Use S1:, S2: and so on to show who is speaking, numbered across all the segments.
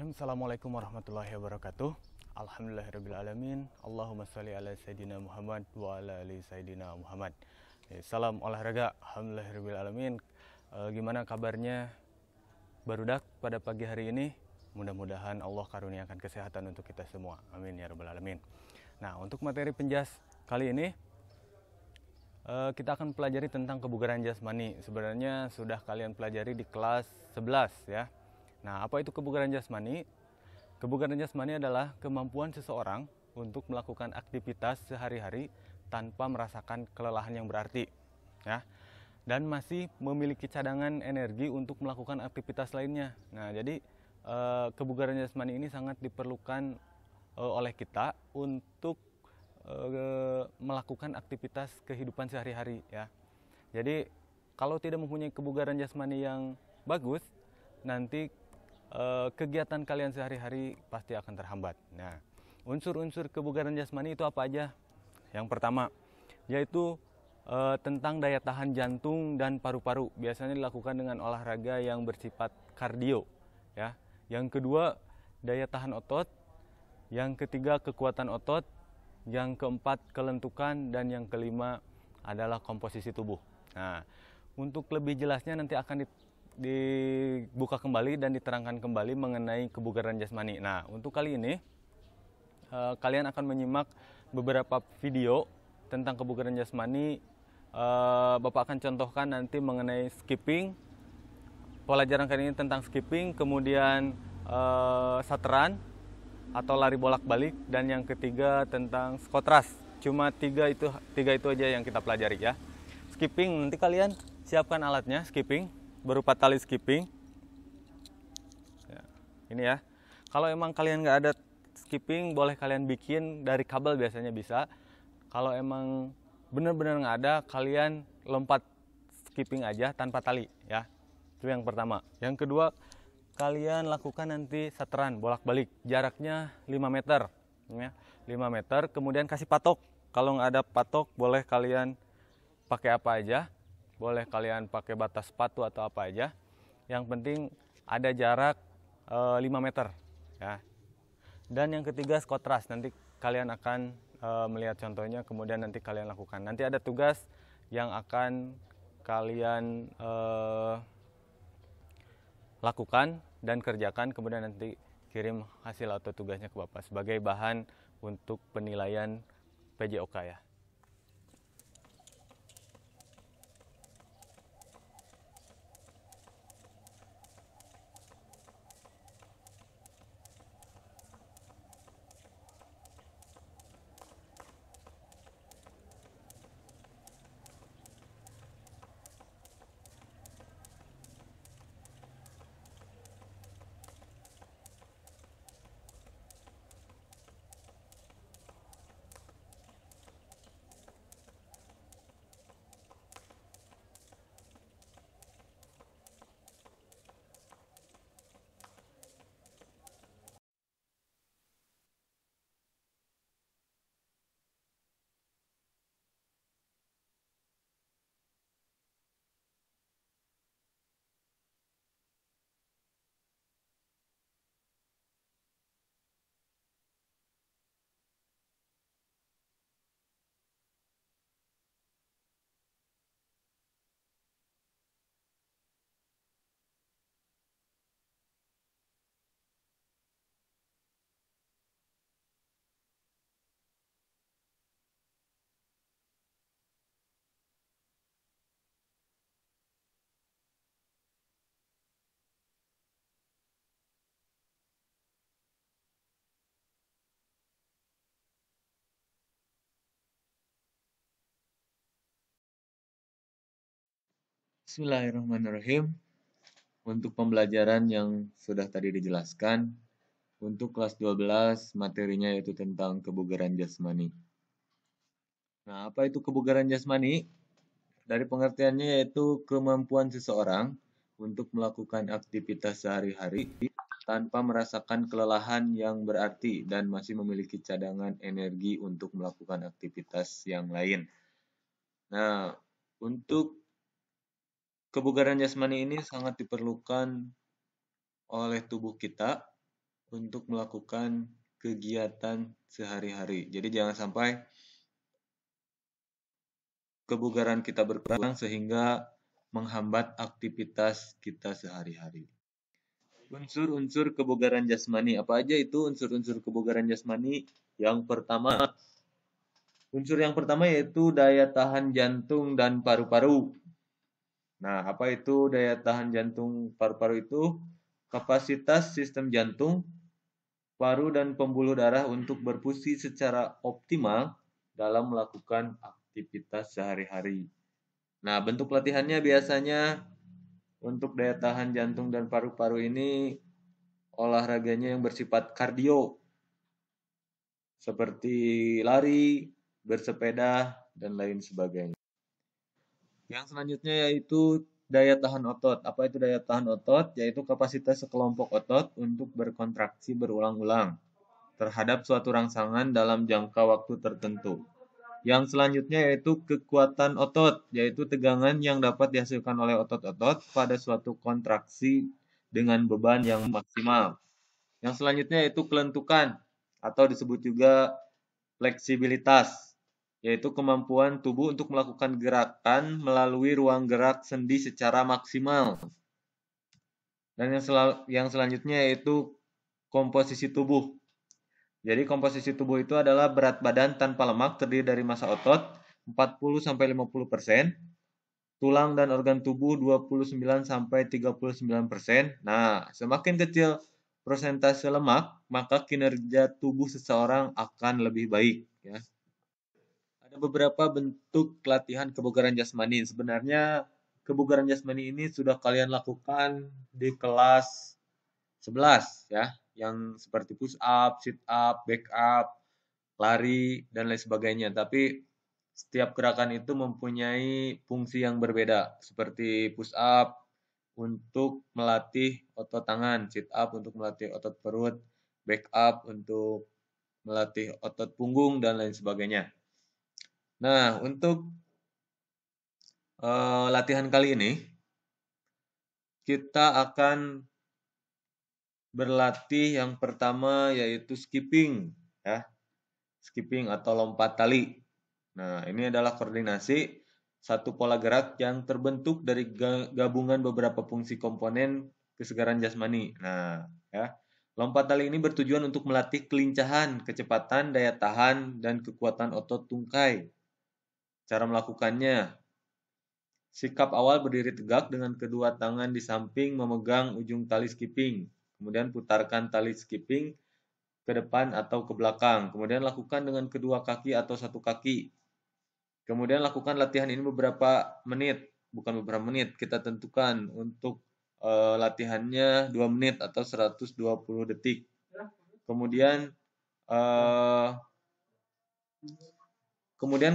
S1: Assalamualaikum warahmatullahi wabarakatuh. Alhamdulillahirrabbilalamin. Allahumma sholli ala Sayyidina Muhammad wa ala ali Sayyidina Muhammad. Salam olahraga. Alhamdulillahirrabbilalamin. Gimana kabarnya barudak pada pagi hari ini? Mudah-mudahan Allah karuniakan kesehatan untuk kita semua. Amin ya rabbal alamin. Nah, untuk materi penjas kali ini kita akan pelajari tentang kebugaran jasmani. Sebenarnya sudah kalian pelajari di kelas 11 ya. Nah, apa itu kebugaran jasmani? Kebugaran jasmani adalah kemampuan seseorang untuk melakukan aktivitas sehari-hari tanpa merasakan kelelahan yang berarti, ya, dan masih memiliki cadangan energi untuk melakukan aktivitas lainnya. Nah, jadi kebugaran jasmani ini sangat diperlukan oleh kita untuk melakukan aktivitas kehidupan sehari-hari, ya. Jadi kalau tidak mempunyai kebugaran jasmani yang bagus, nanti kegiatan kalian sehari-hari pasti akan terhambat. Nah, unsur-unsur kebugaran jasmani itu apa aja? Yang pertama, yaitu tentang daya tahan jantung dan paru-paru. Biasanya dilakukan dengan olahraga yang bersifat kardio, ya. Yang kedua, daya tahan otot. Yang ketiga, kekuatan otot. Yang keempat, kelentukan. Dan yang kelima adalah komposisi tubuh. Nah, untuk lebih jelasnya nanti akan dibuka kembali dan diterangkan kembali mengenai kebugaran jasmani. Nah, untuk kali ini kalian akan menyimak beberapa video tentang kebugaran jasmani. Bapak akan contohkan nanti mengenai skipping. Pelajaran kali ini tentang skipping, kemudian sateran atau lari bolak-balik, dan yang ketiga tentang skotras. Cuma tiga itu aja yang kita pelajari, ya. Skipping, nanti kalian siapkan alatnya skipping berupa tali skipping, ya, ini ya. Kalau emang kalian nggak ada skipping, boleh kalian bikin dari kabel, biasanya bisa. Kalau emang bener-bener nggak ada, kalian lompat skipping aja tanpa tali, ya. Itu yang pertama. Yang kedua, kalian lakukan nanti sateran bolak-balik, jaraknya 5 meter, ya. 5 meter, kemudian kasih patok. Kalau nggak ada patok, boleh kalian pakai apa aja. Boleh kalian pakai batas sepatu atau apa aja. Yang penting ada jarak 5 meter, ya. Dan yang ketiga, skotras. Nanti kalian akan melihat contohnya, kemudian nanti kalian lakukan. Nanti ada tugas yang akan kalian lakukan dan kerjakan, kemudian nanti kirim hasil atau tugasnya ke Bapak sebagai bahan untuk penilaian PJOK, ya.
S2: Bismillahirrahmanirrahim. Untuk pembelajaran yang sudah tadi dijelaskan, untuk kelas 12 materinya yaitu tentang kebugaran jasmani. Nah, apa itu kebugaran jasmani? Dari pengertiannya yaitu kemampuan seseorang untuk melakukan aktivitas sehari-hari tanpa merasakan kelelahan yang berarti dan masih memiliki cadangan energi untuk melakukan aktivitas yang lain. Nah, untuk kebugaran jasmani ini sangat diperlukan oleh tubuh kita untuk melakukan kegiatan sehari-hari. Jadi jangan sampai kebugaran kita berkurang sehingga menghambat aktivitas kita sehari-hari. Unsur-unsur kebugaran jasmani. Apa aja itu unsur-unsur kebugaran jasmani? Unsur yang pertama yaitu daya tahan jantung dan paru-paru. Nah, apa itu daya tahan jantung paru-paru itu? Kapasitas sistem jantung, paru, dan pembuluh darah untuk berfungsi secara optimal dalam melakukan aktivitas sehari-hari. Nah, bentuk latihannya biasanya untuk daya tahan jantung dan paru-paru ini olahraganya yang bersifat kardio seperti lari, bersepeda, dan lain sebagainya. Yang selanjutnya yaitu daya tahan otot. Apa itu daya tahan otot? Yaitu kapasitas sekelompok otot untuk berkontraksi berulang-ulang terhadap suatu rangsangan dalam jangka waktu tertentu. Yang selanjutnya yaitu kekuatan otot, yaitu tegangan yang dapat dihasilkan oleh otot-otot pada suatu kontraksi dengan beban yang maksimal. Yang selanjutnya yaitu kelentukan atau disebut juga fleksibilitas, yaitu kemampuan tubuh untuk melakukan gerakan melalui ruang gerak sendi secara maksimal. Dan yang selanjutnya yaitu komposisi tubuh. Jadi komposisi tubuh itu adalah berat badan tanpa lemak terdiri dari massa otot 40-50%, tulang dan organ tubuh 29-39%. Nah, semakin kecil persentase lemak, maka kinerja tubuh seseorang akan lebih baik, ya. Ada beberapa bentuk latihan kebugaran jasmani. Sebenarnya kebugaran jasmani ini sudah kalian lakukan di kelas 11 ya, yang seperti push up, sit up, back up, lari, dan lain sebagainya. Tapi setiap gerakan itu mempunyai fungsi yang berbeda. Seperti push up untuk melatih otot tangan, sit up untuk melatih otot perut, back up untuk melatih otot punggung, dan lain sebagainya. Nah, untuk latihan kali ini, kita akan berlatih yang pertama yaitu skipping, ya. Skipping atau lompat tali. Nah, ini adalah koordinasi satu pola gerak yang terbentuk dari gabungan beberapa fungsi komponen kesegaran jasmani. Nah, ya. Lompat tali ini bertujuan untuk melatih kelincahan, kecepatan, daya tahan, dan kekuatan otot tungkai. Cara melakukannya, sikap awal berdiri tegak dengan kedua tangan di samping memegang ujung tali skipping. Kemudian putarkan tali skipping ke depan atau ke belakang. Kemudian lakukan dengan kedua kaki atau satu kaki. Kemudian lakukan latihan ini beberapa menit, bukan beberapa menit, kita tentukan untuk latihannya 2 menit atau 120 detik. Kemudian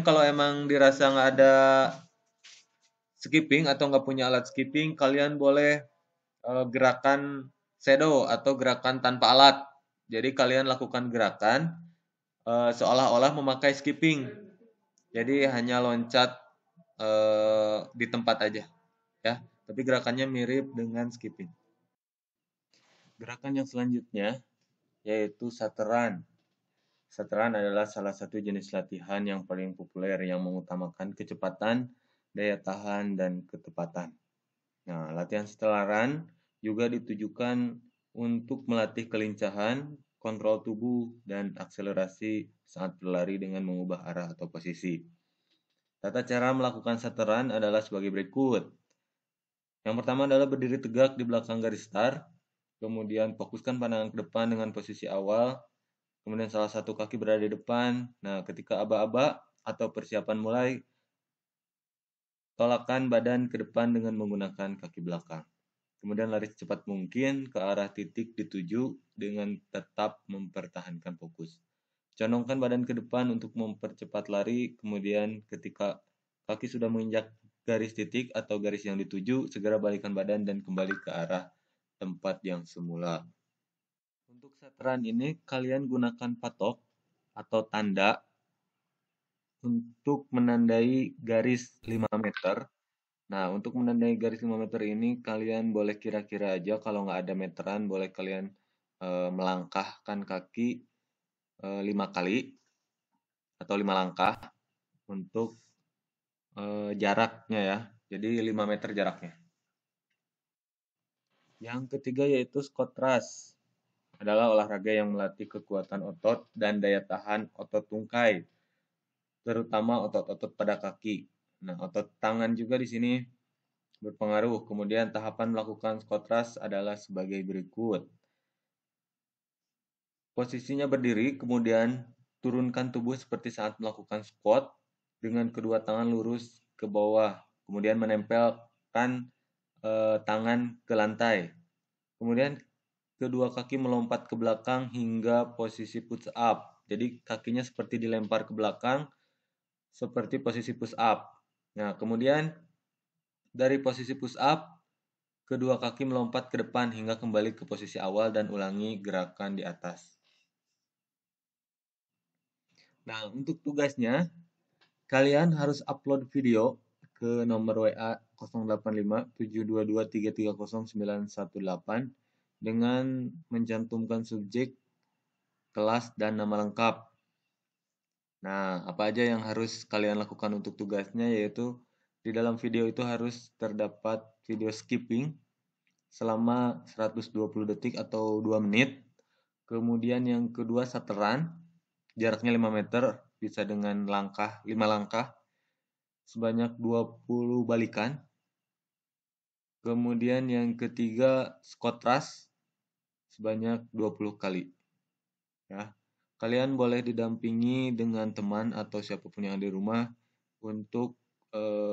S2: kalau emang dirasa nggak ada skipping atau nggak punya alat skipping, kalian boleh gerakan shadow atau gerakan tanpa alat. Jadi kalian lakukan gerakan seolah-olah memakai skipping. Jadi hanya loncat di tempat aja, ya. Tapi gerakannya mirip dengan skipping. Gerakan yang selanjutnya yaitu sateran. Sateran adalah salah satu jenis latihan yang paling populer yang mengutamakan kecepatan, daya tahan, dan ketepatan. Nah, latihan sateran juga ditujukan untuk melatih kelincahan, kontrol tubuh, dan akselerasi saat berlari dengan mengubah arah atau posisi. Tata cara melakukan sateran adalah sebagai berikut. Yang pertama adalah berdiri tegak di belakang garis start, kemudian fokuskan pandangan ke depan dengan posisi awal, kemudian salah satu kaki berada di depan. Nah, ketika aba-aba atau persiapan mulai, tolakkan badan ke depan dengan menggunakan kaki belakang. Kemudian lari secepat mungkin ke arah titik dituju dengan tetap mempertahankan fokus. Condongkan badan ke depan untuk mempercepat lari, kemudian ketika kaki sudah menginjak garis titik atau garis yang dituju, segera balikkan badan dan kembali ke arah tempat yang semula. Untuk sateran ini, kalian gunakan patok atau tanda untuk menandai garis 5 meter. Nah, untuk menandai garis 5 meter ini, kalian boleh kira-kira aja. Kalau nggak ada meteran, boleh kalian melangkahkan kaki 5 kali atau 5 langkah untuk jaraknya ya. Jadi 5 meter jaraknya. Yang ketiga yaitu squat thrust. Adalah olahraga yang melatih kekuatan otot dan daya tahan otot tungkai, terutama otot-otot pada kaki. Nah, otot tangan juga di sini berpengaruh. Kemudian tahapan melakukan squat thrust adalah sebagai berikut. Posisinya berdiri, kemudian turunkan tubuh seperti saat melakukan squat dengan kedua tangan lurus ke bawah, kemudian menempelkan tangan ke lantai. Kemudian kedua kaki melompat ke belakang hingga posisi push up. Jadi kakinya seperti dilempar ke belakang seperti posisi push up. Nah, kemudian dari posisi push up, kedua kaki melompat ke depan hingga kembali ke posisi awal dan ulangi gerakan di atas. Nah, untuk tugasnya, kalian harus upload video ke nomor WA 085 722 330 918 dengan mencantumkan subjek, kelas, dan nama lengkap. Nah, apa aja yang harus kalian lakukan untuk tugasnya, yaitu di dalam video itu harus terdapat video skipping selama 120 detik atau 2 menit. Kemudian yang kedua saturan, jaraknya 5 meter, bisa dengan 5 langkah, sebanyak 20 balikan. Kemudian yang ketiga squat thrust, sebanyak 20 kali. Ya. Kalian boleh didampingi dengan teman atau siapapun yang ada di rumah untuk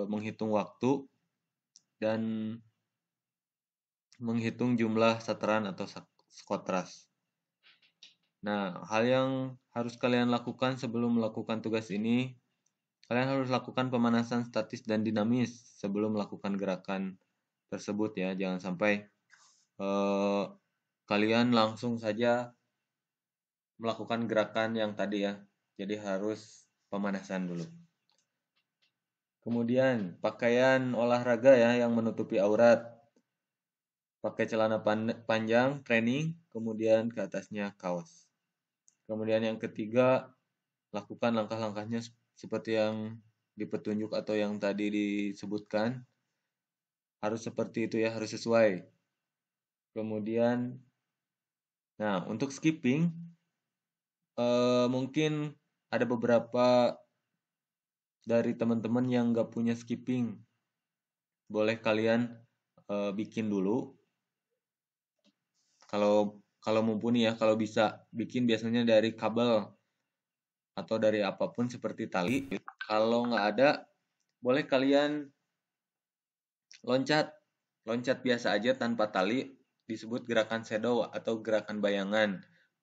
S2: menghitung waktu dan menghitung jumlah saturan atau squat thrust. Nah, hal yang harus kalian lakukan sebelum melakukan tugas ini, kalian harus lakukan pemanasan statis dan dinamis sebelum melakukan gerakan tersebut ya. Jangan sampai kalian langsung saja melakukan gerakan yang tadi ya. Jadi harus pemanasan dulu. Kemudian pakaian olahraga ya yang menutupi aurat. Pakai celana panjang training, kemudian ke atasnya kaos. Kemudian yang ketiga, lakukan langkah-langkahnya seperti yang di petunjuk atau yang tadi disebutkan. Harus seperti itu ya, harus sesuai. Kemudian, nah untuk skipping, mungkin ada beberapa dari teman-teman yang nggak punya skipping. Boleh kalian bikin dulu. Kalau mumpuni ya, kalau bisa bikin biasanya dari kabel atau dari apapun seperti tali. Kalau nggak ada, boleh kalian loncat biasa aja tanpa tali, disebut gerakan shadow atau gerakan bayangan.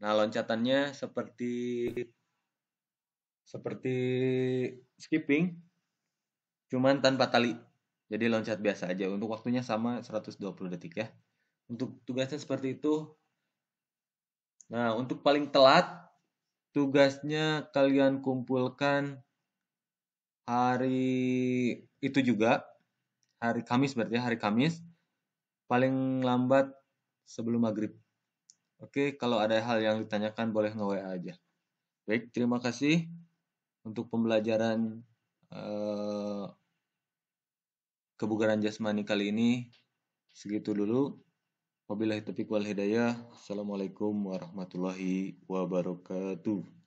S2: Nah, loncatannya seperti skipping, cuman tanpa tali. Jadi loncat biasa aja. Untuk waktunya sama 120 detik ya. Untuk tugasnya seperti itu. Nah, untuk paling telat, tugasnya kalian kumpulkan hari itu juga, hari Kamis berarti ya, hari Kamis, paling lambat sebelum maghrib. Oke, kalau ada hal yang ditanyakan boleh nge-WA aja. Baik, terima kasih untuk pembelajaran kebugaran jasmani kali ini. Segitu dulu. Wabillahi taufiq wal hidayah. Assalamualaikum warahmatullahi wabarakatuh.